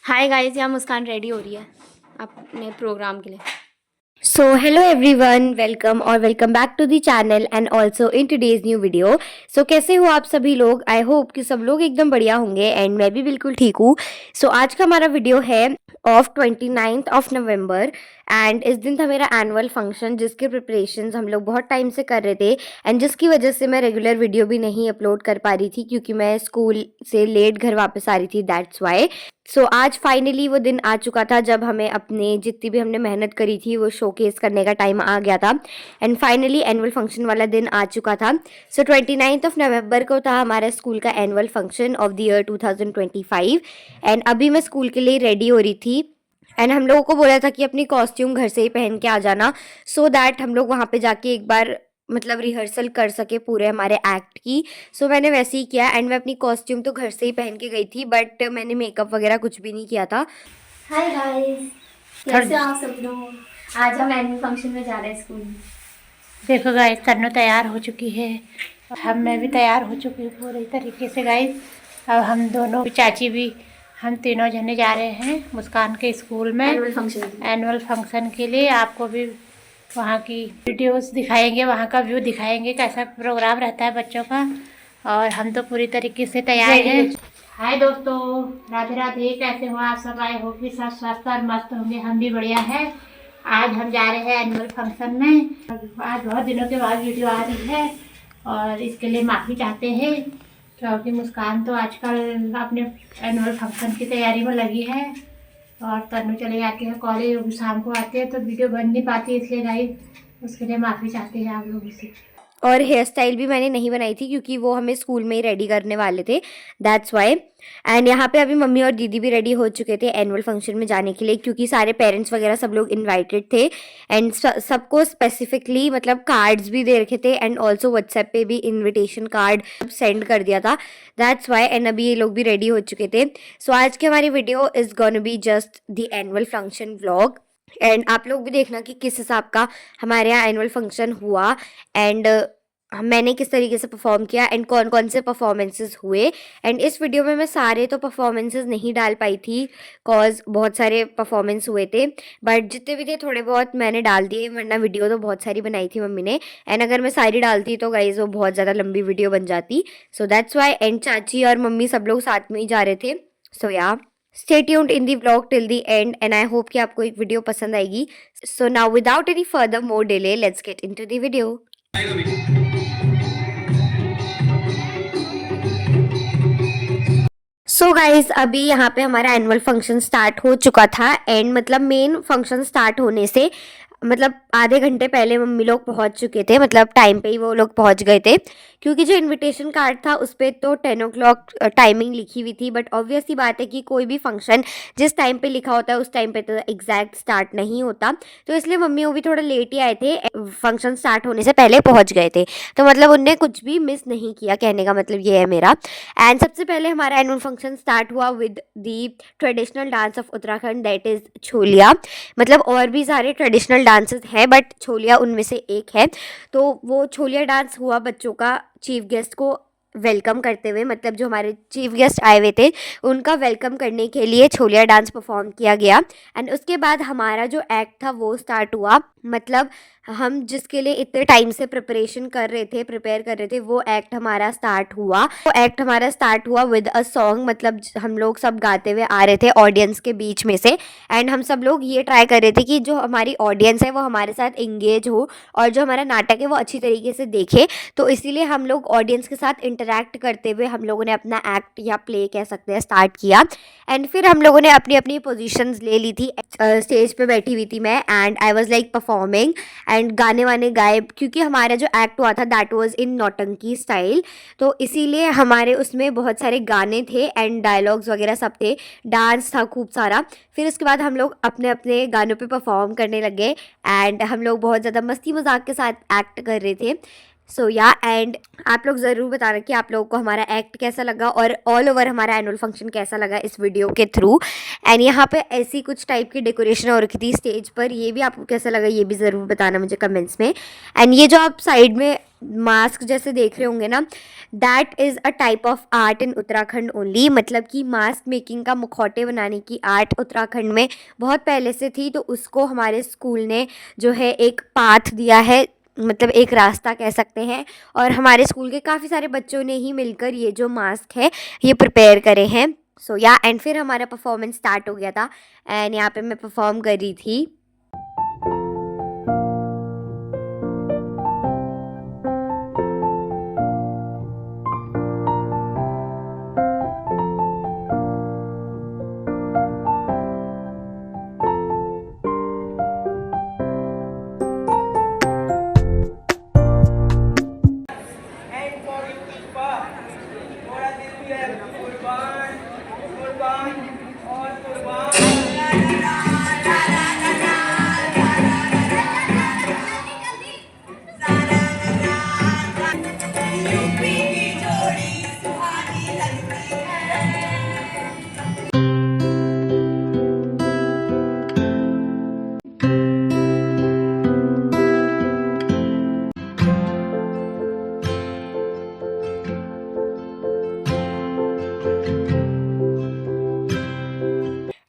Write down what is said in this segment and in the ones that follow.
Hi guys, यहाँ मुस्कान ready हो रही है अपने प्रोग्राम के लिए। So hello everyone, welcome और welcome back to the channel and also in today's new video. So कैसे हो आप सभी लोग? I hope कि सब लोग एकदम बढ़िया होंगे एंड मैं भी बिल्कुल ठीक हूँ. So आज का हमारा वीडियो है of 29th of November and इस दिन था मेरा एनुअल फंक्शन जिसके प्रिपरेशंस हम लोग बहुत टाइम से कर रहे थे एंड जिसकी वजह से मैं रेगुलर वीडियो भी नहीं अपलोड कर पा रही थी क्योंकि मैं स्कूल से लेट घर वापस आ रही थी. That's why. सो आज फाइनली वो दिन आ चुका था जब हमें अपने जितनी भी हमने मेहनत करी थी वो शोकेस करने का टाइम आ गया था एंड फाइनली एनुअल फंक्शन वाला दिन आ चुका था. सो 29th ऑफ नवंबर को था हमारा स्कूल का annual function of the year 2025 and अभी मैं स्कूल के लिए रेडी हो रही थी एंड हम लोगों को बोला था कि अपनी कॉस्ट्यूम घर से ही पहन के आ जाना सो दैट हम लोग वहाँ पे जाके एक बार मतलब रिहर्सल कर सके पूरे हमारे एक्ट की. सो मैंने वैसे ही किया एंड मैं अपनी कॉस्ट्यूम तो घर से ही पहन के गई थी बट मैंने मेकअप वगैरह कुछ भी नहीं किया था. हाय गाइस, कैसे हो आप सब लोग? आज हम एनुअल फंक्शन में जा रहे हैं स्कूल में. देखो गाइस, तन्नू तैयार हो चुकी है, मैं भी तैयार हो चुकी हूँ पूरी तरीके से गाइस. अब हम दोनों चाची भी, हम तीनों जने जा रहे हैं मुस्कान के स्कूल में एनुअल फंक्शन के लिए. आपको भी वहाँ की वीडियोस दिखाएंगे, वहाँ का व्यू दिखाएंगे, कैसा प्रोग्राम रहता है बच्चों का. और हम तो पूरी तरीके से तैयार हैं. हाय दोस्तों, राधे राधे. कैसे हो आप सब? आए हो कि सब स्वस्थ और मस्त होंगे. हम भी बढ़िया है. आज हम जा रहे हैं एनुअल फंक्शन में. आज बहुत दिनों के बाद वीडियो आ रही है और इसके लिए माफ़ी चाहते हैं क्योंकि मुस्कान तो आजकल अपने एनुअल फंक्शन की तैयारी में लगी है और तन्नू चले जाते हैं कॉलेज, शाम को आते हैं तो वीडियो बन नहीं पाती, इसलिए गाइस उसके लिए माफ़ी चाहते हैं आप लोगों से. और हेयर स्टाइल भी मैंने नहीं बनाई थी क्योंकि वो हमें स्कूल में ही रेडी करने वाले थे. That's why. एंड यहाँ पे अभी मम्मी और दीदी भी रेडी हो चुके थे एनुअल फंक्शन में जाने के लिए क्योंकि सारे पेरेंट्स वगैरह सब लोग इनवाइटेड थे एंड सबको स्पेसिफिकली मतलब कार्ड्स भी दे रखे थे एंड ऑल्सो व्हाट्सएप पे भी इन्विटेशन कार्ड सेंड कर दिया था. That's why. एंड अभी ये लोग भी रेडी हो चुके थे. सो आज की हमारी video is gonna be just the annual function vlog and आप लोग भी देखना कि किस हिसाब का हमारे यहाँ एनुअल फंक्शन हुआ एंड मैंने किस तरीके से परफॉर्म किया एंड कौन कौन से परफॉर्मेंसेस हुए. एंड इस वीडियो में मैं सारे तो परफॉर्मेंसेस नहीं डाल पाई थी कॉज बहुत सारे परफॉर्मेंस हुए थे बट जितने भी थे थोड़े बहुत मैंने डाल दिए, वरना वीडियो तो बहुत सारी बनाई थी मम्मी ने एंड अगर मैं सारी डालती तो गाइज वो बहुत ज़्यादा लंबी वीडियो बन जाती. So that's why. एंड चाची और मम्मी सब लोग साथ में ही जा रहे थे. सो या stay tuned in the vlog till the and and I hope कि आपको एक वीडियो पसंद आएगी. So now without any further more delay let's get into the video. So guys अभी यहाँ पे हमारा एनुअल फंक्शन स्टार्ट हो चुका था एंड मतलब मेन फंक्शन स्टार्ट होने से मतलब आधे घंटे पहले मम्मी लोग पहुँच चुके थे, मतलब टाइम पे ही वो लोग पहुँच गए थे क्योंकि जो इनविटेशन कार्ड था उस पर तो 10 o'clock टाइमिंग लिखी हुई थी बट ऑब्वियस सी बात है कि कोई भी फंक्शन जिस टाइम पे लिखा होता है उस टाइम पे तो एग्जैक्ट स्टार्ट नहीं होता. तो इसलिए मम्मी वो भी थोड़ा लेट ही आए थे, फंक्शन स्टार्ट होने से पहले पहुँच गए थे. तो मतलब उनने कुछ भी मिस नहीं किया, कहने का मतलब ये है मेरा. एंड सबसे पहले हमारा एनुअल फंक्शन स्टार्ट हुआ with the traditional dance of Uttarakhand that is Chholiya. मतलब और भी सारे ट्रेडिशनल डांसेस हैं बट छोलिया उनमें से एक है. तो वो छोलिया डांस हुआ बच्चों का चीफ गेस्ट को वेलकम करते हुए, मतलब जो हमारे चीफ गेस्ट आए हुए थे उनका वेलकम करने के लिए छोलिया डांस परफॉर्म किया गया. एंड उसके बाद हमारा जो एक्ट था वो स्टार्ट हुआ. मतलब हम जिसके लिए इतने टाइम से प्रिपेयर कर रहे थे वो एक्ट हमारा स्टार्ट हुआ विद अ सॉन्ग. मतलब हम लोग सब गाते हुए आ रहे थे ऑडियंस के बीच में से एंड हम सब लोग ये ट्राई कर रहे थे कि जो हमारी ऑडियंस है वो हमारे साथ इंगेज हो और जो हमारा नाटक है वो अच्छी तरीके से देखे. तो इसीलिए हम लोग ऑडियंस के साथ इंटरेक्ट करते हुए हम लोगों ने अपना एक्ट या प्ले कह सकते हैं स्टार्ट किया. एंड फिर हम लोगों ने अपनी अपनी पोजीशंस ले ली थी. स्टेज पे बैठी हुई थी मैं and I was like performing and गाने वाने गाए क्योंकि हमारा जो एक्ट हुआ था दैट वाज इन नौटंकी स्टाइल. तो इसीलिए हमारे उसमें बहुत सारे गाने थे एंड डायलॉग्स वगैरह सब थे, डांस था खूब सारा. फिर उसके बाद हम लोग अपने अपने गानों पे परफॉर्म करने लगे एंड हम लोग बहुत ज़्यादा मस्ती मजाक के साथ एक्ट कर रहे थे. सो या एंड आप लोग ज़रूर बताना कि आप लोगों को हमारा एक्ट कैसा लगा और ऑल ओवर हमारा एनुअल फंक्शन कैसा लगा इस वीडियो के थ्रू। एंड यहाँ पे ऐसी कुछ टाइप की डेकोरेशन हो रखी थी स्टेज पर, ये भी आपको कैसा लगा ये भी ज़रूर बताना मुझे कमेंट्स में। एंड ये जो आप साइड में मास्क जैसे देख रहे होंगे ना, that is a type of art in Uttarakhand only. मतलब कि मास्क मेकिंग का मुखौटे बनाने की आर्ट उत्तराखंड में बहुत पहले से थी, तो उसको हमारे स्कूल ने जो है एक पाथ दिया है, मतलब एक रास्ता कह सकते हैं। और हमारे स्कूल के काफ़ी सारे बच्चों ने ही मिलकर ये जो मास्क है ये प्रिपेयर करे हैं। सो या एंड फिर हमारा परफॉर्मेंस स्टार्ट हो गया था एंड यहाँ पे मैं परफॉर्म कर रही थी। And for you, Pushpa, थोड़ा दिल भी है, कुर्बान, कुर्बान और कुर्बान।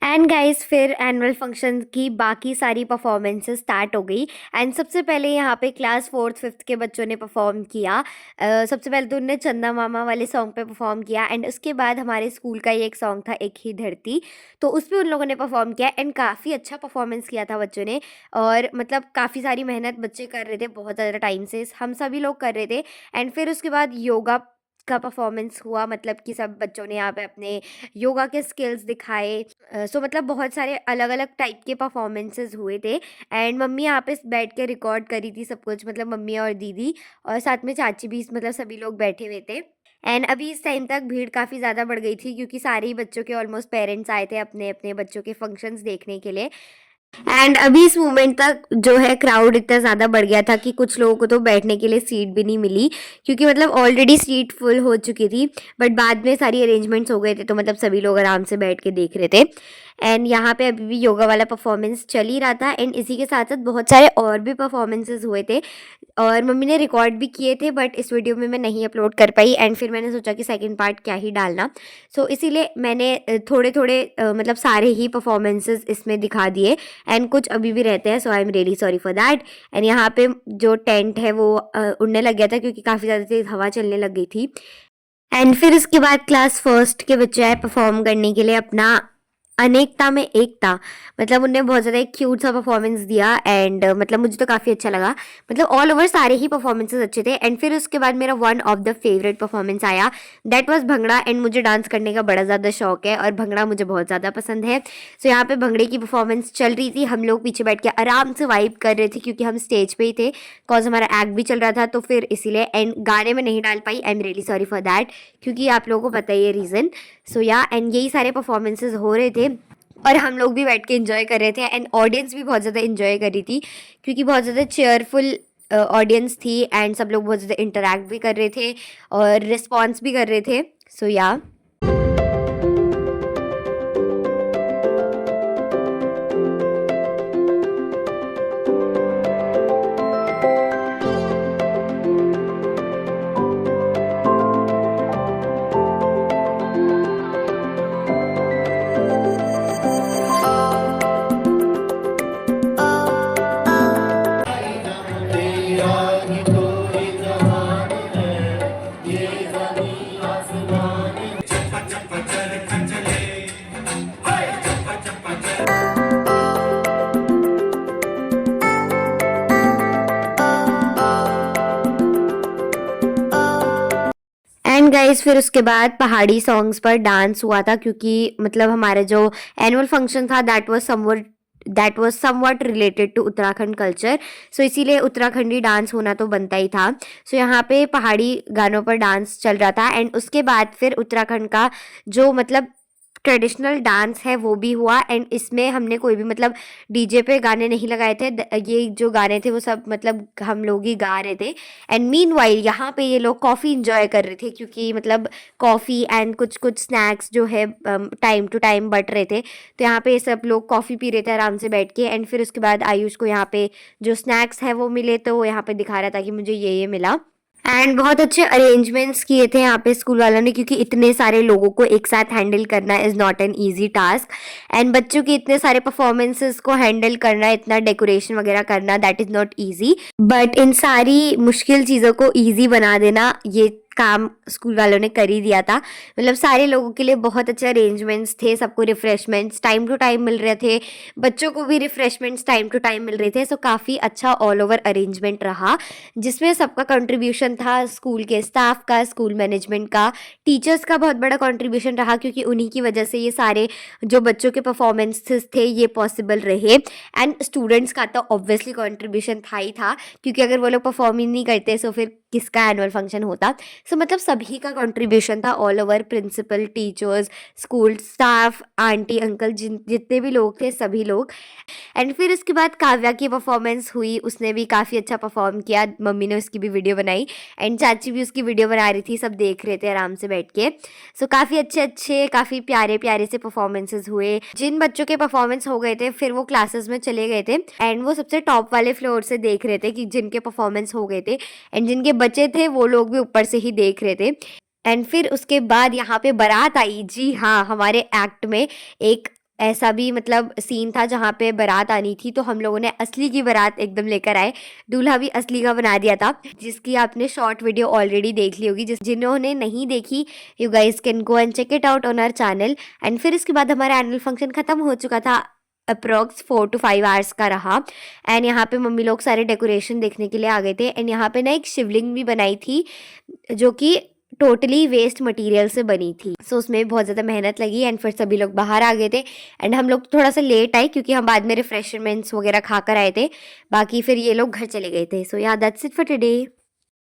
एंड गाइस फिर एनुअल फंक्शन की बाकी सारी परफॉर्मेंसेस स्टार्ट हो गई। एंड सबसे पहले यहाँ पे क्लास 4th 5th के बच्चों ने परफॉर्म किया। सबसे पहले तो उन्होंने चंदा मामा वाले सॉन्ग पे परफॉर्म किया एंड उसके बाद हमारे स्कूल का ये एक सॉन्ग था एक ही धरती, तो उस पर उन लोगों ने परफॉर्म किया एंड काफ़ी अच्छा परफॉर्मेंस किया था बच्चों ने। और मतलब काफ़ी सारी मेहनत बच्चे कर रहे थे, बहुत ज़्यादा टाइम से हम सभी लोग कर रहे थे। एंड फिर उसके बाद योगा का परफॉर्मेंस हुआ, मतलब कि सब बच्चों ने यहाँ पे अपने योगा के स्किल्स दिखाए। सो मतलब बहुत सारे अलग अलग टाइप के परफॉर्मेंसेस हुए थे। एंड मम्मी यहाँ पे बैठ के रिकॉर्ड करी थी सब कुछ, मतलब मम्मी और दीदी और साथ में चाची भी, मतलब सभी लोग बैठे हुए थे। एंड अभी इस टाइम तक भीड़ काफ़ी ज़्यादा बढ़ गई थी क्योंकि सारे ही बच्चों के ऑलमोस्ट पेरेंट्स आए थे अपने अपने बच्चों के फंक्शंस देखने के लिए। एंड अभी इस मोमेंट तक जो है क्राउड इतना ज़्यादा बढ़ गया था कि कुछ लोगों को तो बैठने के लिए सीट भी नहीं मिली, क्योंकि मतलब ऑलरेडी सीट फुल हो चुकी थी। बट बाद में सारी अरेंजमेंट्स हो गए थे, तो मतलब सभी लोग आराम से बैठ के देख रहे थे। एंड यहाँ पे अभी भी योगा वाला परफॉर्मेंस चल ही रहा था एंड इसी के साथ साथ बहुत सारे और भी परफॉर्मेंसेस हुए थे और मम्मी ने रिकॉर्ड भी किए थे, बट इस वीडियो में मैं नहीं अपलोड कर पाई। एंड फिर मैंने सोचा कि सेकंड पार्ट क्या ही डालना, सो इसीलिए मैंने थोड़े थोड़े मतलब सारे ही परफॉर्मेंसेस इसमें दिखा दिए एंड कुछ अभी भी रहते हैं। So I am really sorry for that. And यहाँ पे जो टेंट है वो उड़ने लग गया था क्योंकि काफ़ी ज़्यादा तेज़ हवा चलने लग गई थी। एंड फिर इसके बाद क्लास 1st के बच्चे आए परफॉर्म करने के लिए अपना अनेकता में एकता, मतलब उनने बहुत ज़्यादा एक क्यूट सा परफॉर्मेंस दिया एंड मतलब मुझे तो काफ़ी अच्छा लगा। मतलब ऑल ओवर सारे ही परफॉर्मेंसेस अच्छे थे। एंड फिर उसके बाद मेरा one of the favourite performance आया, दैट वाज भंगड़ा। एंड मुझे डांस करने का बड़ा ज़्यादा शौक है और भंगड़ा मुझे बहुत ज़्यादा पसंद है। सो यहाँ पे भंगड़े की परफॉर्मेंस चल रही थी, हम लोग पीछे बैठ के आराम से वाइब कर रहे थे क्योंकि हम स्टेज पे ही थे, बिकॉज हमारा एक्ट भी चल रहा था, तो फिर इसीलिए। एंड गाने में नहीं डाल पाई, I am really sorry for that, क्योंकि आप लोगों को पता ही है रीज़न। सो या एंड यही सारे परफॉर्मेंसेज हो रहे थे और हम लोग भी बैठ के एंजॉय कर रहे थे एंड ऑडियंस भी बहुत ज़्यादा एंजॉय कर रही थी क्योंकि बहुत ज़्यादा चेयरफुल ऑडियंस थी एंड सब लोग बहुत ज़्यादा इंटरेक्ट भी कर रहे थे और रिस्पॉन्स भी कर रहे थे। सो या एंड गाइस फिर उसके बाद पहाड़ी सॉन्ग्स पर डांस हुआ था क्योंकि मतलब हमारा जो एनुअल फंक्शन था that was something related to Uttarakhand culture. So इसीलिए उत्तराखंडी डांस होना तो बनता ही था। सो यहाँ पे पहाड़ी गानों पर डांस चल रहा था एंड उसके बाद फिर उत्तराखंड का जो मतलब ट्रेडिशनल डांस है वो भी हुआ। एंड इसमें हमने कोई भी मतलब डीजे पे गाने नहीं लगाए थे। ये जो गाने थे वो सब मतलब हम लोग ही गा रहे थे। एंड मीनवाइल यहाँ पे ये लोग कॉफ़ी इंजॉय कर रहे थे, क्योंकि मतलब कॉफ़ी एंड कुछ कुछ स्नैक्स जो है टाइम टू टाइम बट रहे थे। तो यहाँ पे सब लोग कॉफ़ी पी रहे थे आराम से बैठ के। एंड फिर उसके बाद आयुष को यहाँ पे जो स्नैक्स है वो मिले, तो वो यहाँ पे दिखा रहा था कि मुझे ये मिला। एंड बहुत अच्छे अरेंजमेंट्स किए थे यहाँ पे स्कूल वालों ने, क्योंकि इतने सारे लोगों को एक साथ हैंडल करना is not an easy task. And बच्चों के इतने सारे परफॉर्मेंसेस को हैंडल करना, इतना डेकोरेशन वगैरह करना, that is not easy. But in सारी मुश्किल चीज़ों को ईजी बना देना, ये काम स्कूल वालों ने कर ही दिया था। मतलब सारे लोगों के लिए बहुत अच्छे अरेंजमेंट्स थे, सबको रिफ्रेशमेंट्स टाइम टू टाइम मिल रहे थे, बच्चों को भी रिफ्रेशमेंट्स टाइम टू टाइम मिल रहे थे। सो काफ़ी अच्छा ऑल ओवर अरेंजमेंट रहा, जिसमें सबका कंट्रीब्यूशन था, स्कूल के स्टाफ का, स्कूल मैनेजमेंट का, टीचर्स का बहुत बड़ा कंट्रीब्यूशन रहा, क्योंकि उन्हीं की वजह से ये सारे जो बच्चों के परफॉर्मेंसेस थे ये पॉसिबल रहे। एंड स्टूडेंट्स का तो ऑब्वियसली कंट्रीब्यूशन था ही था, क्योंकि अगर वो लोग परफॉर्म ही नहीं करते तो फिर किसका एनुअल फंक्शन होता। सो मतलब सभी का कंट्रीब्यूशन था all over, principal, teachers, school staff, aunty uncle, जितने भी लोग थे सभी लोग। एंड फिर उसके बाद काव्या की परफॉर्मेंस हुई, उसने भी काफ़ी अच्छा परफॉर्म किया, मम्मी ने उसकी भी वीडियो बनाई एंड चाची भी उसकी वीडियो बना रही थी, सब देख रहे थे आराम से बैठ के। सो काफ़ी अच्छे काफ़ी प्यारे प्यारे से परफॉर्मेंसेस हुए। जिन बच्चों के परफॉर्मेंस हो गए थे फिर वो क्लासेस में चले गए थे एंड वो सबसे टॉप वाले फ्लोर से देख रहे थे कि जिनके परफॉर्मेंस हो गए थे, एंड जिनके बचे थे वो लोग भी ऊपर से ही देख रहे थे। एंड फिर उसके बाद यहाँ पे बारात आई। जी हाँ, हमारे एक्ट में एक ऐसा भी मतलब सीन था जहाँ पे बारात आनी थी, तो हम लोगों ने असली की बारात एकदम लेकर आए, दूल्हा भी असली का बना दिया था, जिसकी आपने शॉर्ट वीडियो ऑलरेडी देख ली होगी। जिन्होंने नहीं देखी, you guys can go and check it out on our channel. And फिर इसके बाद हमारा एनुअल फंक्शन खत्म हो चुका था, अप्रॉक्स 4 to 5 आवर्स का रहा। एंड यहाँ पे मम्मी लोग सारे डेकोरेशन देखने के लिए आ गए थे। एंड यहाँ पे ना एक शिवलिंग भी बनाई थी, जो कि टोटली वेस्ट मटेरियल से बनी थी। सो उसमें भी बहुत ज़्यादा मेहनत लगी। एंड फिर सभी लोग बाहर आ गए थे एंड हम लोग थोड़ा सा लेट आए, क्योंकि हम बाद में रिफ्रेशमेंट्स वगैरह खा कर आए थे। बाकी फिर ये लोग घर चले गए थे। सो या दैट्स इट फॉर टुडे।